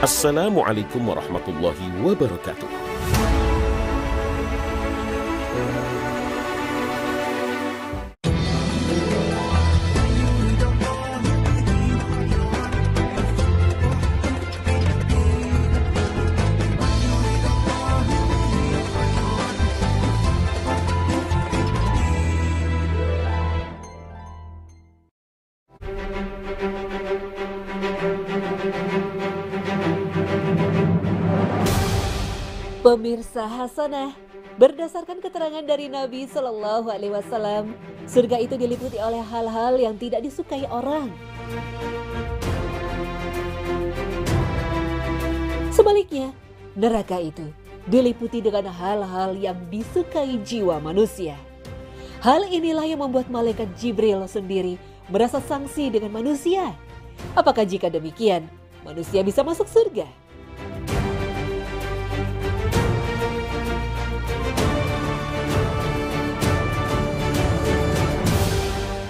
Assalamualaikum warahmatullahi wabarakatuh. Pemirsa Hasanah, berdasarkan keterangan dari Nabi Shallallahu Alaihi Wasallam, surga itu diliputi oleh hal-hal yang tidak disukai orang. Sebaliknya, neraka itu diliputi dengan hal-hal yang disukai jiwa manusia. Hal inilah yang membuat malaikat Jibril sendiri merasa sangsi dengan manusia. Apakah jika demikian, manusia bisa masuk surga?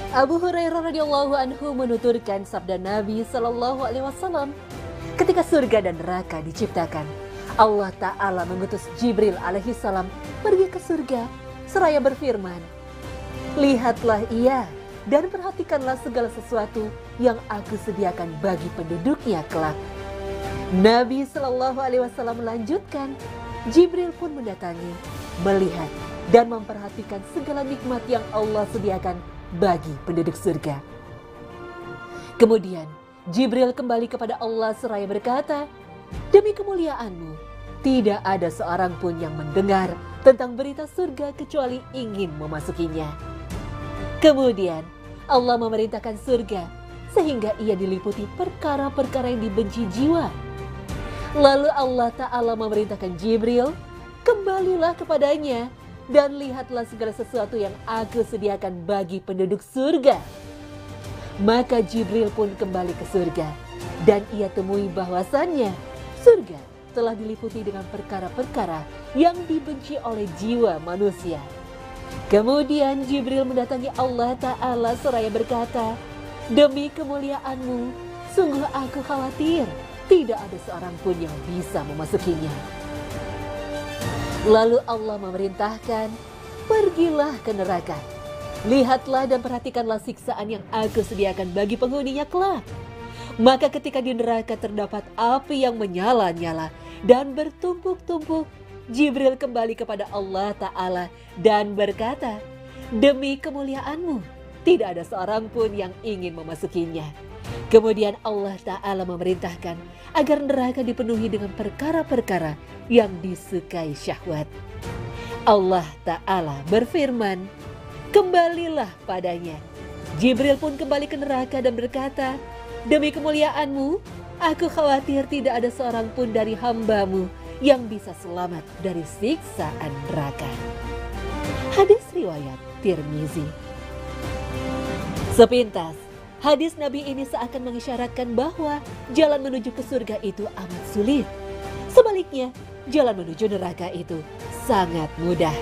Abu Hurairah radhiyallahu anhu menuturkan sabda Nabi Shallallahu Alaihi Wasallam, ketika surga dan neraka diciptakan, Allah Ta'ala mengutus Jibril alaihi salam pergi ke surga seraya berfirman, lihatlah ia dan perhatikanlah segala sesuatu yang aku sediakan bagi penduduknya kelak. Nabi Shallallahu Alaihi Wasallam melanjutkan, Jibril pun mendatangi, melihat dan memperhatikan segala nikmat yang Allah sediakan bagi penduduk surga. Kemudian Jibril kembali kepada Allah seraya berkata, demi kemuliaanmu, tidak ada seorang pun yang mendengar tentang berita surga kecuali ingin memasukinya. Kemudian Allah memerintahkan surga sehingga ia diliputi perkara-perkara yang dibenci jiwa. Lalu Allah Ta'ala memerintahkan Jibril, kembalilah kepadanya dan lihatlah segala sesuatu yang aku sediakan bagi penduduk surga. Maka Jibril pun kembali ke surga dan ia temui bahwasannya surga telah diliputi dengan perkara-perkara yang dibenci oleh jiwa manusia. Kemudian Jibril mendatangi Allah Ta'ala seraya berkata, demi kemuliaanmu, sungguh aku khawatir tidak ada seorang pun yang bisa memasukinya. Lalu Allah memerintahkan, pergilah ke neraka. Lihatlah dan perhatikanlah siksaan yang aku sediakan bagi penghuninya kelak. Maka ketika di neraka terdapat api yang menyala-nyala dan bertumpuk-tumpuk, Jibril kembali kepada Allah Ta'ala dan berkata, demi kemuliaanmu, tidak ada seorang pun yang ingin memasukinya. Kemudian Allah Ta'ala memerintahkan agar neraka dipenuhi dengan perkara-perkara yang disukai syahwat. Allah Ta'ala berfirman, kembalilah padanya. Jibril pun kembali ke neraka dan berkata, demi kemuliaanmu, aku khawatir tidak ada seorang pun dari hambamu yang bisa selamat dari siksaan neraka. Hadis riwayat Tirmizi. Sepintas, hadis Nabi ini seakan mengisyaratkan bahwa jalan menuju ke surga itu amat sulit. Sebaliknya, jalan menuju neraka itu sangat mudah.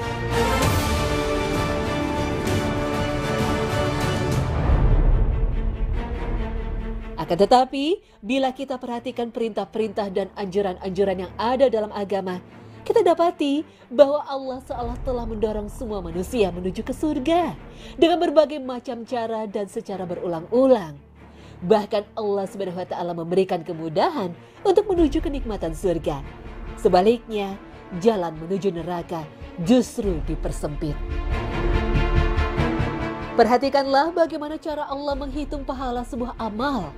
Akan tetapi, bila kita perhatikan perintah-perintah dan anjuran-anjuran yang ada dalam agama, kita dapati bahwa Allah seolah telah mendorong semua manusia menuju ke surga dengan berbagai macam cara dan secara berulang-ulang. Bahkan Allah Subhanahu wa Ta'ala memberikan kemudahan untuk menuju kenikmatan surga. Sebaliknya, jalan menuju neraka justru dipersempit. Perhatikanlah bagaimana cara Allah menghitung pahala sebuah amal.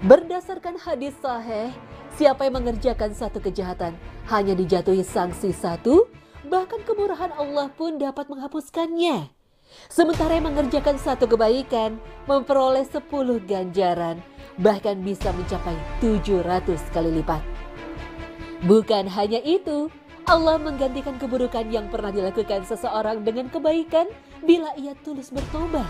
Berdasarkan hadis sahih, siapa yang mengerjakan satu kejahatan hanya dijatuhi sanksi satu, bahkan kemurahan Allah pun dapat menghapuskannya. Sementara yang mengerjakan satu kebaikan memperoleh 10 ganjaran, bahkan bisa mencapai 700 kali lipat. Bukan hanya itu, Allah menggantikan keburukan yang pernah dilakukan seseorang dengan kebaikan bila ia tulus bertobat.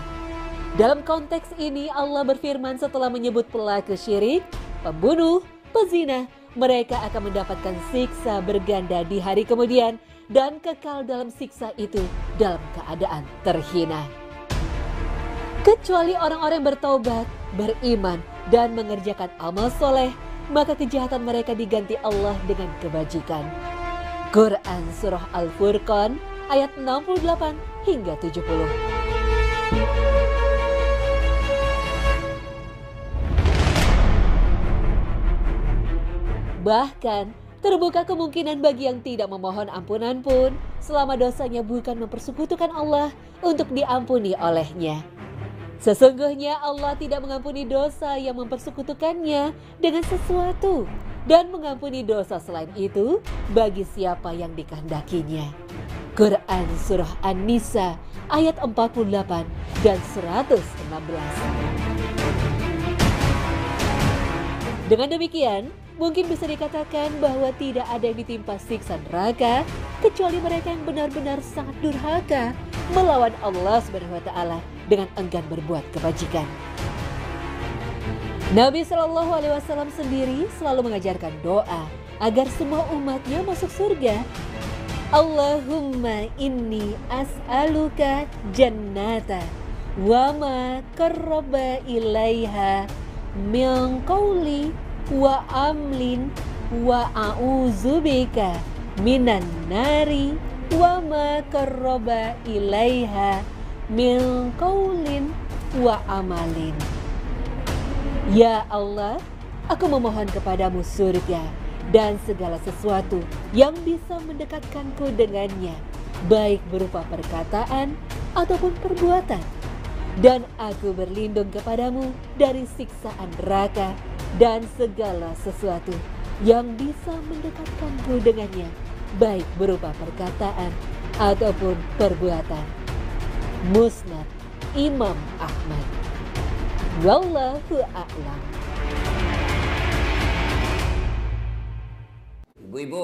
Dalam konteks ini Allah berfirman setelah menyebut pelaku syirik, pembunuh, pezina, mereka akan mendapatkan siksa berganda di hari kemudian dan kekal dalam siksa itu dalam keadaan terhina. Kecuali orang-orang yang bertobat, beriman, dan mengerjakan amal soleh, maka kejahatan mereka diganti Allah dengan kebajikan. Quran Surah Al-Furqan ayat 68 hingga 70. Bahkan, terbuka kemungkinan bagi yang tidak memohon ampunan pun selama dosanya bukan mempersekutukan Allah untuk diampuni olehnya. Sesungguhnya Allah tidak mengampuni dosa yang mempersekutukannya dengan sesuatu dan mengampuni dosa selain itu bagi siapa yang dikehendakinya. Quran Surah An-Nisa ayat 48 dan 116. Dengan demikian, mungkin bisa dikatakan bahwa tidak ada yang ditimpa siksa neraka kecuali mereka yang benar-benar sangat durhaka melawan Allah SWT dengan enggan berbuat kebajikan. Nabi SAW sendiri selalu mengajarkan doa agar semua umatnya masuk surga. Allahumma inni as'aluka jannata wa ma qarraba ilaiha min qawli wa amlin wa a'udzubika minan nari wa ma qarraba ilaiha min qaulin wa amalin. Ya Allah, aku memohon kepadamu surga dan segala sesuatu yang bisa mendekatkanku dengannya, baik berupa perkataan ataupun perbuatan. Dan aku berlindung kepadamu dari siksaan neraka dan segala sesuatu yang bisa mendekatkanku dengannya, baik berupa perkataan ataupun perbuatan. Musnad Imam Ahmad. Wallahu a'lam. Ibu-ibu,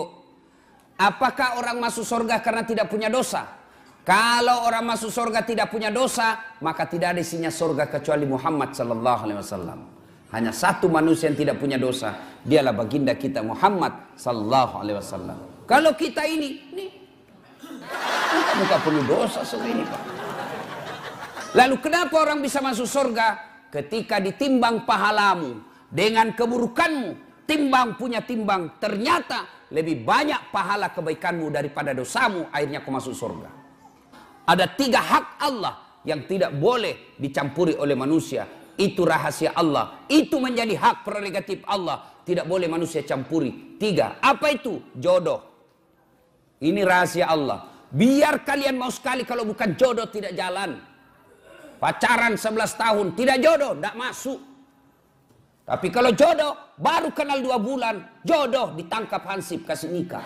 apakah orang masuk surga karena tidak punya dosa? Kalau orang masuk surga tidak punya dosa, maka tidak ada isinya surga kecuali Muhammad sallallahu alaihi wasallam. Hanya satu manusia yang tidak punya dosa, dialah baginda kita Muhammad sallallahu alaihi wasallam. Kalau kita ini muka penuh dosa semua ini, Pak. Lalu kenapa orang bisa masuk surga? Ketika ditimbang pahalamu dengan keburukanmu, timbang punya timbang, ternyata lebih banyak pahala kebaikanmu daripada dosamu, akhirnya kau masuk surga. Ada 3 hak Allah yang tidak boleh dicampuri oleh manusia. Itu rahasia Allah. Itu menjadi hak prerogatif Allah. Tidak boleh manusia campuri. 3. Apa itu? Jodoh. Ini rahasia Allah. Biar kalian mau sekali, kalau bukan jodoh tidak jalan. Pacaran 11 tahun, tidak jodoh, tidak masuk. Tapi kalau jodoh, baru kenal 2 bulan, jodoh ditangkap hansip, kasih nikah.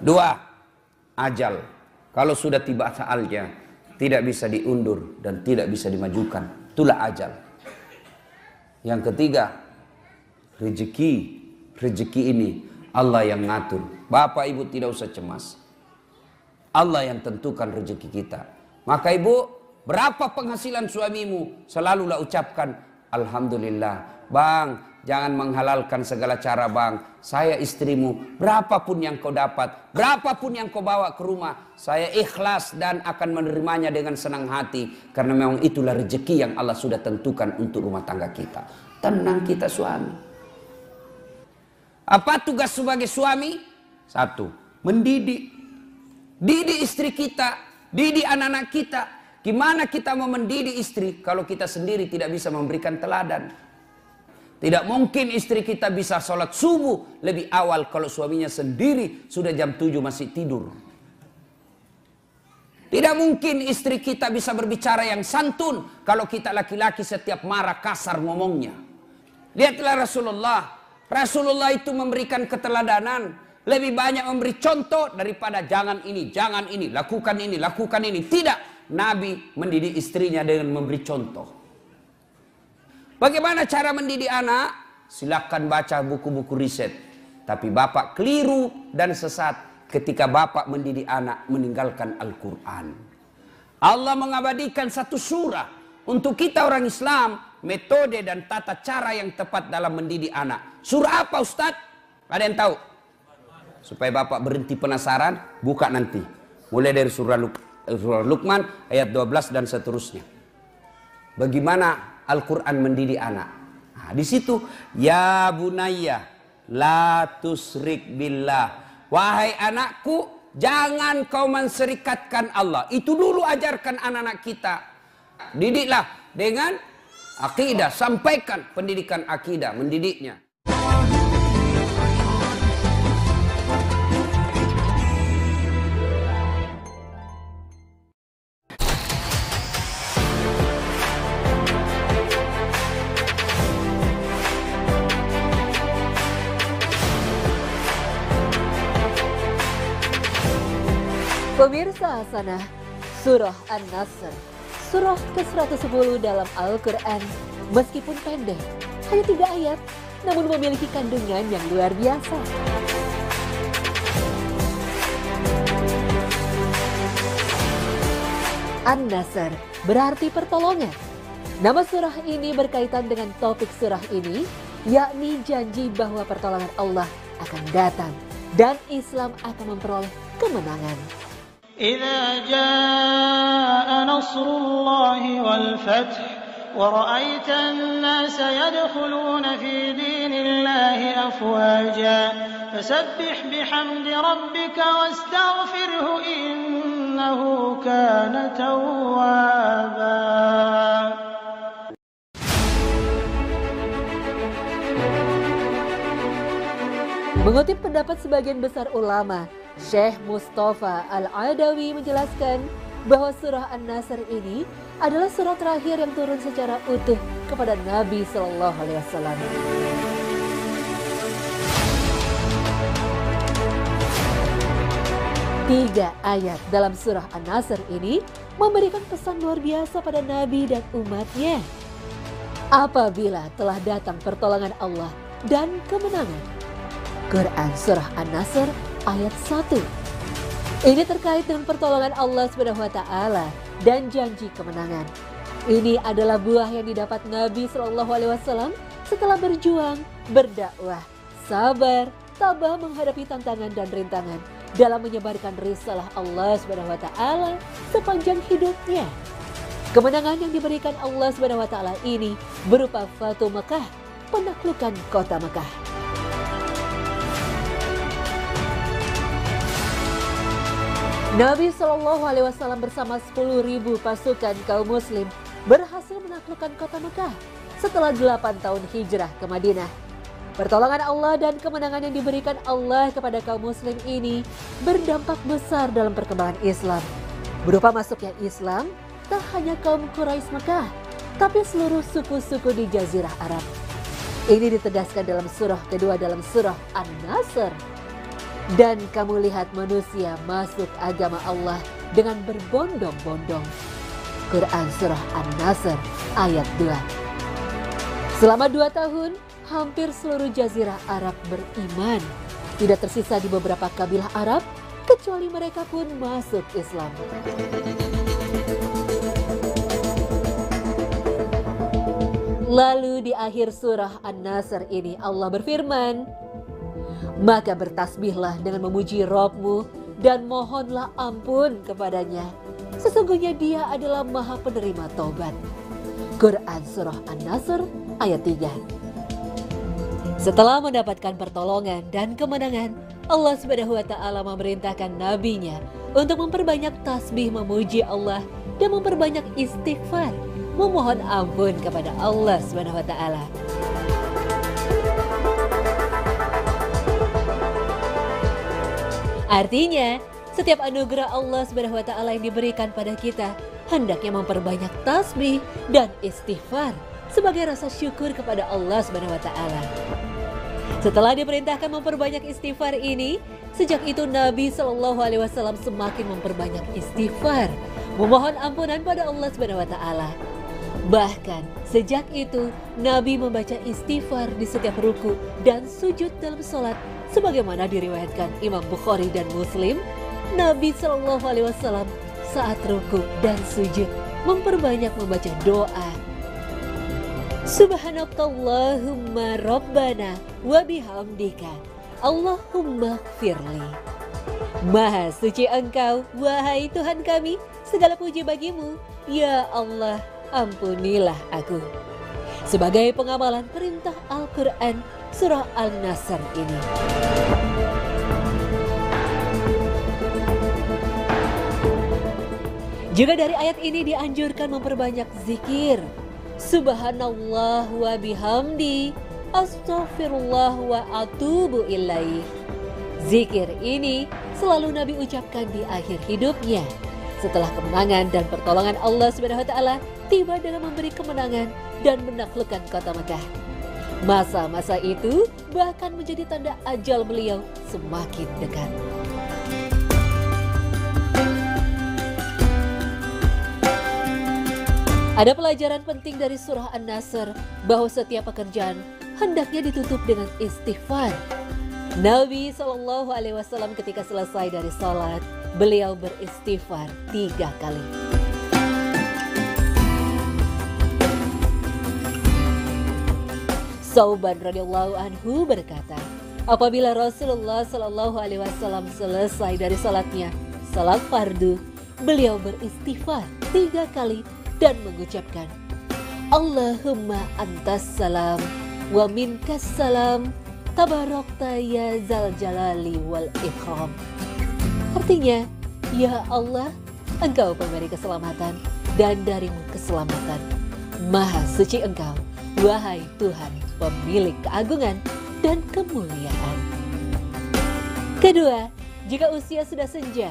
2. Ajal. Kalau sudah tiba saatnya, tidak bisa diundur dan tidak bisa dimajukan. Itulah ajal. Yang ketiga, rezeki. Rezeki ini Allah yang ngatur. Bapak ibu tidak usah cemas. Allah yang tentukan rezeki kita. Maka ibu, berapa penghasilan suamimu? Selalulah ucapkan Alhamdulillah. Bang, jangan menghalalkan segala cara bang. Saya istrimu, berapapun yang kau dapat, berapapun yang kau bawa ke rumah, saya ikhlas dan akan menerimanya dengan senang hati. Karena memang itulah rezeki yang Allah sudah tentukan untuk rumah tangga kita. Tenang kita suami. Apa tugas sebagai suami? 1. Mendidik. Didik istri kita, didik anak-anak kita. Gimana kita mau mendidik istri kalau kita sendiri tidak bisa memberikan teladan? Tidak mungkin istri kita bisa sholat subuh lebih awal kalau suaminya sendiri sudah jam 7 masih tidur. Tidak mungkin istri kita bisa berbicara yang santun kalau kita laki-laki setiap marah kasar ngomongnya. Lihatlah Rasulullah. Rasulullah itu memberikan keteladanan. Lebih banyak memberi contoh daripada jangan ini, lakukan ini, lakukan ini. Tidak, Nabi mendidik istrinya dengan memberi contoh. Bagaimana cara mendidik anak? Silakan baca buku-buku riset. Tapi bapak keliru dan sesat ketika bapak mendidik anak meninggalkan Al-Quran. Allah mengabadikan satu surah untuk kita orang Islam, metode dan tata cara yang tepat dalam mendidik anak. Surah apa Ustadz? Ada yang tahu? Supaya bapak berhenti penasaran, buka nanti. Mulai dari surah Luqman ayat 12 dan seterusnya. Bagaimana Al-Quran mendidik anak. Nah, di situ, ya bunayya, la tusrik billah. Wahai anakku, jangan kau menserikatkan Allah. Itu dulu ajarkan anak-anak kita. Didiklah dengan akidah, sampaikan pendidikan akidah, mendidiknya. Pemirsa Hasanah, Surah An-Nasr, surah ke-110 dalam Al-Quran, meskipun pendek, hanya 3 ayat, namun memiliki kandungan yang luar biasa. An-Nasr berarti pertolongan. Nama surah ini berkaitan dengan topik surah ini, yakni janji bahwa pertolongan Allah akan datang dan Islam akan memperoleh kemenangan. إذا جاء نصر الله والفتح ورأيت الناس يدخلون في دين الله أفواجا فسبح بحمد ربك واستغفره إنه كان توابا. Mengutip pendapat sebagian besar ulama, Syekh Mustafa Al-Adawi menjelaskan bahwa surah An-Nasr ini adalah surah terakhir yang turun secara utuh kepada Nabi Shallallahu Alaihi Wasallam. Tiga ayat dalam surah An-Nasr ini memberikan pesan luar biasa pada Nabi dan umatnya. Apabila telah datang pertolongan Allah dan kemenangan. Quran Surah An-Nasr ayat 1. Ini terkait dengan pertolongan Allah SWT dan janji kemenangan. Ini adalah buah yang didapat Nabi SAW setelah berjuang, berdakwah, sabar, tabah menghadapi tantangan dan rintangan dalam menyebarkan risalah Allah SWT sepanjang hidupnya. Kemenangan yang diberikan Allah SWT ini berupa Fatu Mekah, penaklukan kota Mekah. Nabi Shallallahu Alaihi Wasallam bersama 10.000 pasukan kaum muslim berhasil menaklukkan kota Mekah setelah 8 tahun hijrah ke Madinah. Pertolongan Allah dan kemenangan yang diberikan Allah kepada kaum muslim ini berdampak besar dalam perkembangan Islam. Berupa masuknya Islam tak hanya kaum Quraisy Mekah, tapi seluruh suku-suku di Jazirah Arab. Ini ditegaskan dalam surah kedua dalam surah An-Nasr. Dan kamu lihat manusia masuk agama Allah dengan berbondong-bondong. Quran Surah An-Nasr ayat 2. Selama 2 tahun, hampir seluruh Jazirah Arab beriman. Tidak tersisa di beberapa kabilah Arab, kecuali mereka pun masuk Islam. Lalu di akhir surah An-Nasr ini Allah berfirman, maka bertasbihlah dengan memuji Rabb-mu dan mohonlah ampun kepadanya. Sesungguhnya dia adalah maha penerima taubat. Quran Surah An-Nasr ayat 3. Setelah mendapatkan pertolongan dan kemenangan, Allah SWT memerintahkan nabinya untuk memperbanyak tasbih memuji Allah dan memperbanyak istighfar, memohon ampun kepada Allah SWT. Artinya, setiap anugerah Allah SWT yang diberikan pada kita hendaknya memperbanyak tasbih dan istighfar sebagai rasa syukur kepada Allah SWT. Setelah diperintahkan memperbanyak istighfar ini, sejak itu Nabi SAW semakin memperbanyak istighfar, memohon ampunan pada Allah SWT. Bahkan sejak itu Nabi membaca istighfar di setiap ruku dan sujud dalam sholat. Sebagaimana diriwayatkan Imam Bukhari dan Muslim, Nabi Shallallahu Alaihi Wasallam saat ruku dan sujud memperbanyak membaca doa. Subhanakallahumma Rabbana wa bihamdika Allahumma gfirli. Maha suci Engkau, wahai Tuhan kami, segala puji bagimu. Ya Allah, ampunilah aku. sebagai pengamalan perintah Al-Quran surah An-Nasr ini. Juga dari ayat ini dianjurkan memperbanyak zikir. Subhanallah wa bihamdi, astaghfirullah wa atubu ilaih. Zikir ini selalu Nabi ucapkan di akhir hidupnya setelah kemenangan dan pertolongan Allah Subhanahu wa taala tiba dengan memberi kemenangan dan menaklukkan kota Mekah. Masa-masa itu bahkan menjadi tanda ajal beliau semakin dekat. Ada pelajaran penting dari surah An-Nasr bahwa setiap pekerjaan hendaknya ditutup dengan istighfar. Nabi SAW ketika selesai dari salat, beliau beristighfar 3 kali. Sauban radhiyallahu anhu berkata, apabila Rasulullah SAW selesai dari salatnya, salat fardu, beliau beristighfar 3 kali dan mengucapkan, Allahumma antas salam wa minkas salam tabarakta ya zal jalali wal ikram. Artinya, ya Allah, Engkau pemberi keselamatan dan darimu keselamatan. Maha suci Engkau, wahai Tuhan, pemilik keagungan dan kemuliaan. Kedua, jika usia sudah senja,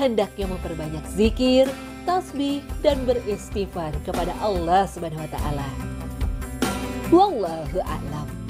hendaknya memperbanyak zikir, tasbih dan beristighfar kepada Allah Subhanahu wa taala. Wallahu a'lam.